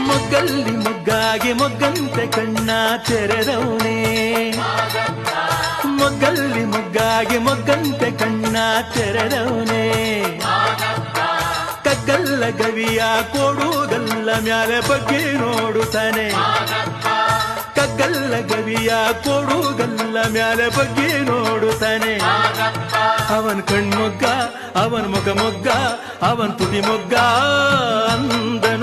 ಮೊಗ್ಗಲ್ಲಿ ಮೊಗ್ಗಾಗಿ ಮೊಗ್ಗಂತೆ ಕಣ್ಣ ತೆರೆದವನೇ, ಮೊಗ್ಗಲ್ಲಿ ಮೊಗ್ಗಾಗಿ ಮೊಗ್ಗಂತೆ ಕಣ್ಣ ತೆರೆದವನೇ. ಕಗ್ಗಲ್ಲ ಗವಿಯ ಕೊಡುಗಲ್ಲ ಮ್ಯಾಲೆ ಬಗ್ಗೆ ನೋಡುತ್ತಾನೆ, ಕಗ್ಗಲ್ಲ ಗವಿಯ ಕೊಡುಗಲ್ಲ ಮ್ಯಾಲೆ ಬಗ್ಗೆ ನೋಡುತ್ತಾನೆ. ಅವನ್ ಕಣ್ಮೊಗ್ಗ, ಅವನ್ ಮುಖ ಮೊಗ್ಗ, ಅವನ್ ತುಟಿ ಮೊಗ್ಗ ಅಂದನು.